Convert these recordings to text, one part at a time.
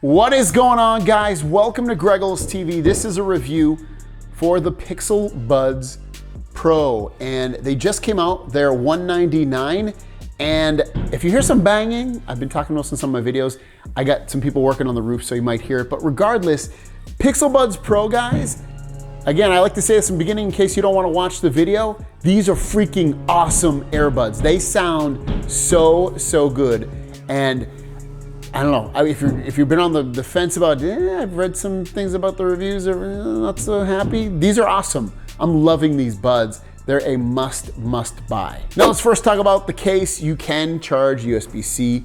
What is going on, guys? Welcome to Greggles TV. This is a review for the Pixel Buds Pro, and they just came out. They're $199, and if you hear some banging, I've been talking about this in some of my videos. I got some people working on the roof, so you might hear it, but regardless, Pixel Buds Pro, guys, again, I like to say this in the beginning in case you don't want to watch the video. These are freaking awesome earbuds. They sound so good, and I don't know, if you've been on the fence about, I've read some things about the reviews, are not so happy. These are awesome. I'm loving these buds. They're a must buy. Now let's first talk about the case. You can charge USB-C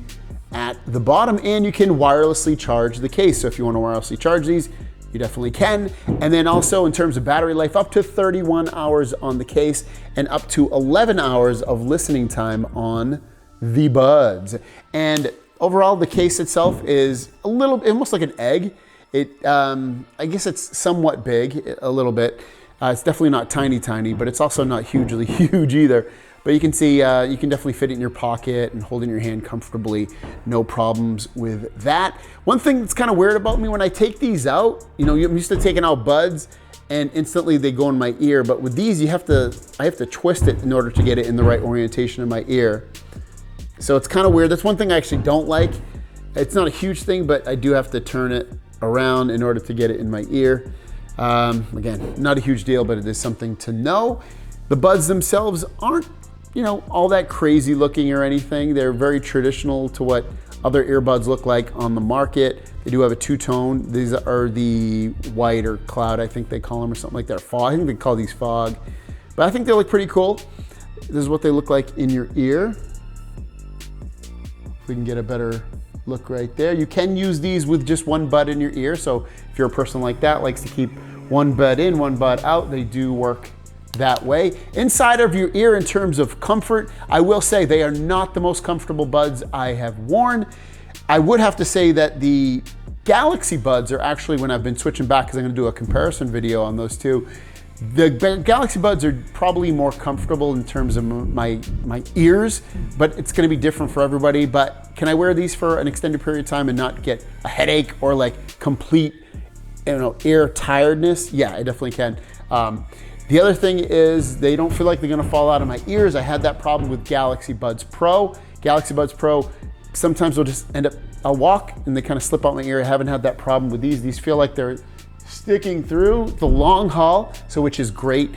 at the bottom, and you can wirelessly charge the case. So if you want to wirelessly charge these, you definitely can. And then also in terms of battery life, up to 31 hours on the case and up to 11 hours of listening time on the buds. And overall, the case itself is a little, almost like an egg. I guess it's somewhat big, a little bit. It's definitely not tiny, but it's also not hugely huge either. But you can see, you can definitely fit it in your pocket and hold it in your hand comfortably. No problems with that. One thing that's kind of weird about me when I take these out, you know, I'm used to taking out buds and instantly they go in my ear. But with these, I have to twist it in order to get it in the right orientation in my ear. So it's kind of weird. That's one thing I actually don't like. It's not a huge thing, but I do have to turn it around in order to get it in my ear. Again, not a huge deal, but it is something to know. The buds themselves aren't, you know, all that crazy looking or anything. They're very traditional to what other earbuds look like on the market. They do have a two-tone. These are the white or cloud, I think they call them, or something like that. Fog, I think they call these fog. But I think they look pretty cool. This is what they look like in your ear. We can get a better look right there. You can use these with just one bud in your ear. So if you're a person like that, likes to keep one bud in, one bud out, they do work that way. Inside of your ear, in terms of comfort, I will say they are not the most comfortable buds I have worn. I would have to say that the Galaxy buds are actually, when I've been switching back, because I'm gonna do a comparison video on those two, the Galaxy buds are probably more comfortable in terms of my ears, but it's gonna be different for everybody. But can I wear these for an extended period of time and not get a headache or like complete, you know, ear tiredness? Yeah, I definitely can. The other thing is they don't feel like they're gonna fall out of my ears. I had that problem with Galaxy Buds Pro. Galaxy Buds Pro, sometimes they'll just end up, I'll walk and they kind of slip out my ear. I haven't had that problem with these. These feel like they're sticking through the long haul, so which is great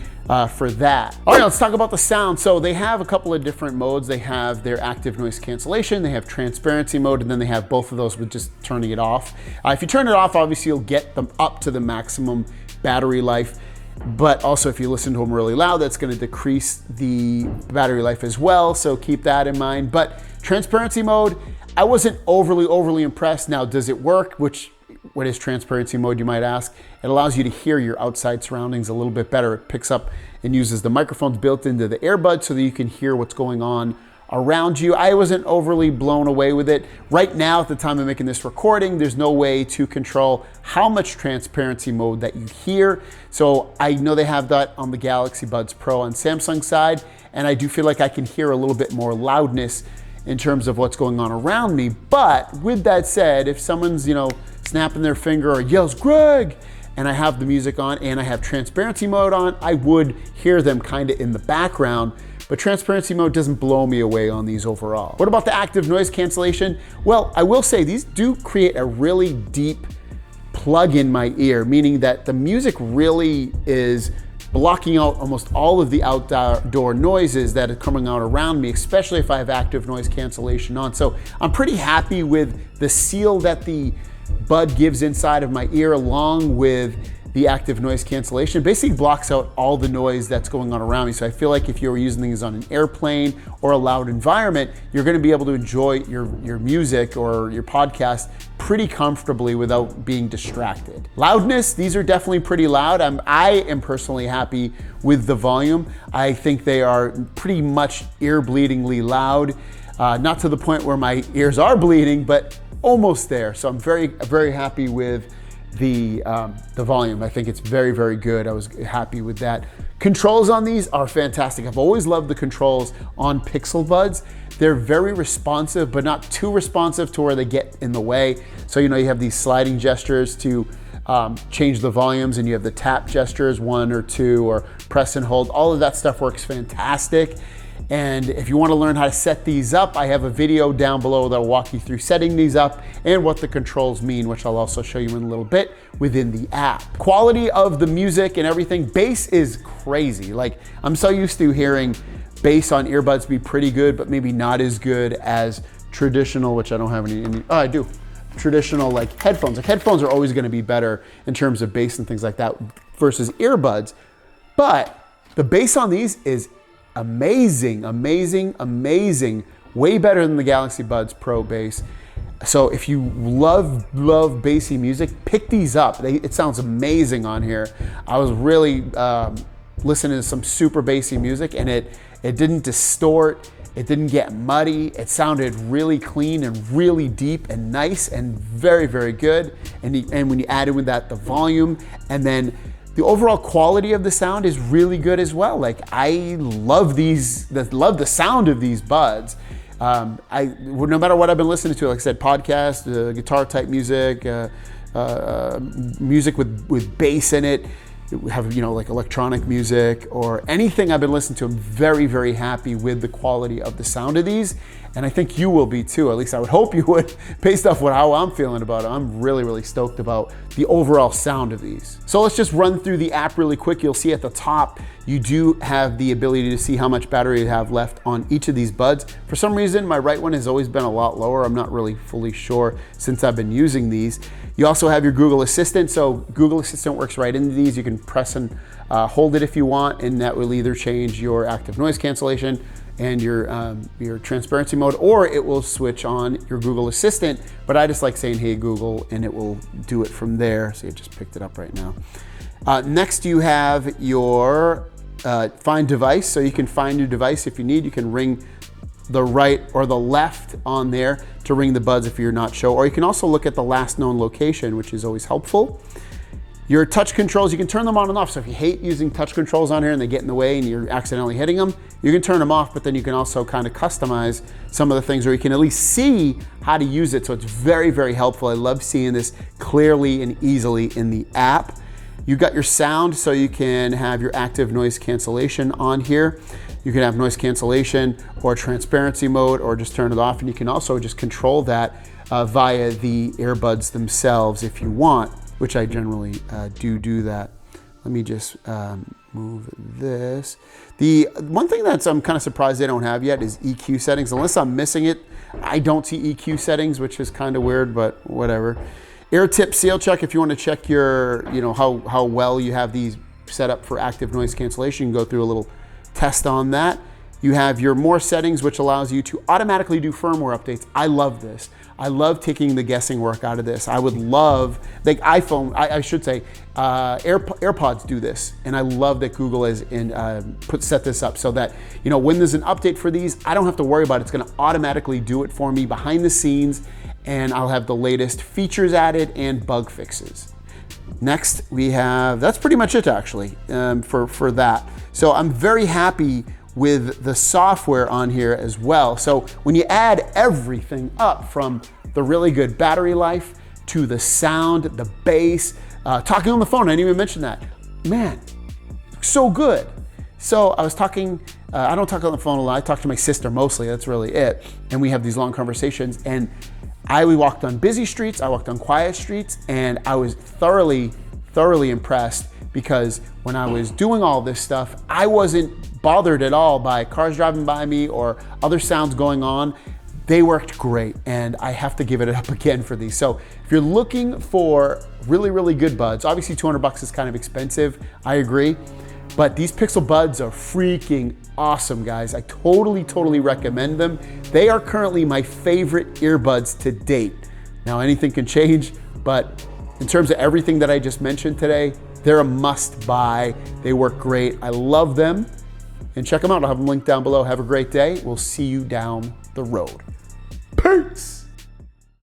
for that. All right, let's talk about the sound. So they have a couple of different modes. They have their active noise cancellation, they have transparency mode, and then they have both of those with just turning it off. If you turn it off, obviously you'll get them up to the maximum battery life. But also if you listen to them really loud, that's gonna decrease the battery life as well. So keep that in mind. But transparency mode, I wasn't overly impressed. Now, does it work? What is transparency mode, you might ask? It allows you to hear your outside surroundings a little bit better. It picks up and uses the microphones built into the earbuds so that you can hear what's going on around you. I wasn't overly blown away with it. Right now, at the time of making this recording, there's no way to control how much transparency mode that you hear. So I know they have that on the Galaxy Buds Pro on Samsung side, and I do feel like I can hear a little bit more loudness in terms of what's going on around me. But with that said, if someone's, you know, snapping their finger or yells, "Greg," and I have the music on and I have transparency mode on, I would hear them kind of in the background. But transparency mode doesn't blow me away on these overall. What about the active noise cancellation? Well, I will say these do create a really deep plug in my ear, meaning that the music really is blocking out almost all of the outdoor noises that are coming out around me, especially if I have active noise cancellation on. So I'm pretty happy with the seal that the bud gives inside of my ear, along with the active noise cancellation. It basically blocks out all the noise that's going on around me. So I feel like if you're using these on an airplane or a loud environment, you're gonna be able to enjoy your music or your podcast pretty comfortably without being distracted. Loudness, these are definitely pretty loud. I am personally happy with the volume. I think they are pretty much ear-bleedingly loud. Not to the point where my ears are bleeding, but almost there. So I'm very happy with the volume. I think it's very, very good. I was happy with that. Controls on these are fantastic. I've always loved the controls on Pixel Buds. They're very responsive, but not too responsive to where they get in the way. So, you know, you have these sliding gestures to change the volumes, and you have the tap gestures, 1 or 2, or press and hold. All of that stuff works fantastic. And if you want to learn how to set these up, I have a video down below that'll walk you through setting these up and what the controls mean, which I'll also show you in a little bit within the app. Quality of the music and everything, bass is crazy. Like, I'm so used to hearing bass on earbuds be pretty good, but maybe not as good as traditional, which I don't have any, oh, I do. Traditional like headphones. Like, headphones are always going to be better in terms of bass and things like that versus earbuds. But the bass on these is amazing, amazing, amazing. Way better than the Galaxy Buds Pro bass. So if you love bassy music, pick these up. It sounds amazing on here. I was really listening to some super bassy music, and it didn't distort. It didn't get muddy. It sounded really clean and really deep and nice and very, very good. And when you add in with that the volume, and then the overall quality of the sound is really good as well. Like, I love love the sound of these buds. No matter what I've been listening to, like I said, podcast, guitar type music, music with bass in it, have, you know, like electronic music or anything I've been listening to, I'm very, very happy with the quality of the sound of these. And I think you will be too. At least I would hope you would, based off how I'm feeling about it. I'm really, really stoked about the overall sound of these. So let's just run through the app really quick. You'll see at the top, you do have the ability to see how much battery you have left on each of these buds. For some reason, my right one has always been a lot lower. I'm not really fully sure since I've been using these. You also have your Google Assistant. So Google Assistant works right into these. You can press and hold it if you want, and that will either change your active noise cancellation and your transparency mode, or it will switch on your Google Assistant. But I just like saying, "Hey Google," and it will do it from there. So you just picked it up right now. Next, you have your find device. So you can find your device if you need. You can ring the right or the left on there to ring the buds if you're not sure. Or you can also look at the last known location, which is always helpful. Your touch controls, you can turn them on and off. So if you hate using touch controls on here and they get in the way and you're accidentally hitting them, you can turn them off, but then you can also kind of customize some of the things, or you can at least see how to use it. So it's very, very helpful. I love seeing this clearly and easily in the app. You've got your sound, so you can have your active noise cancellation on here. You can have noise cancellation or transparency mode, or just turn it off. And you can also just control that via the earbuds themselves if you want, which I generally do that. Let me just move this. The one thing that's I'm kind of surprised they don't have yet is EQ settings. Unless I'm missing it, I don't see EQ settings, which is kind of weird, but whatever. Ear tip seal check, if you want to check your, how well you have these set up for active noise cancellation, you can go through a little test on that. You have your more settings, which allows you to automatically do firmware updates. I love this. I love taking the guessing work out of this. I would love, like iPhone, I should say, AirPods do this. And I love that Google has set this up so that, when there's an update for these, I don't have to worry about it. It's gonna automatically do it for me behind the scenes, and I'll have the latest features added and bug fixes. Next, we have, that's pretty much it actually for that. So I'm very happy with the software on here as well. So when you add everything up, from the really good battery life to the sound, the bass, talking on the phone, I didn't even mention that. Man, so good. So I was talking, I don't talk on the phone a lot, I talk to my sister mostly, that's really it. And we have these long conversations, and we walked on busy streets, I walked on quiet streets, and I was thoroughly impressed, because when I was doing all this stuff, I wasn't bothered at all by cars driving by me or other sounds going on. They worked great, and I have to give it up again for these. So if you're looking for really, really good buds, obviously $200 is kind of expensive, I agree, but these Pixel Buds are freaking awesome, guys. I totally recommend them. They are currently my favorite earbuds to date. Now anything can change, but in terms of everything that I just mentioned today, they're a must buy. They work great. I love them. And check them out. I'll have them linked down below. Have a great day. We'll see you down the road. Peace.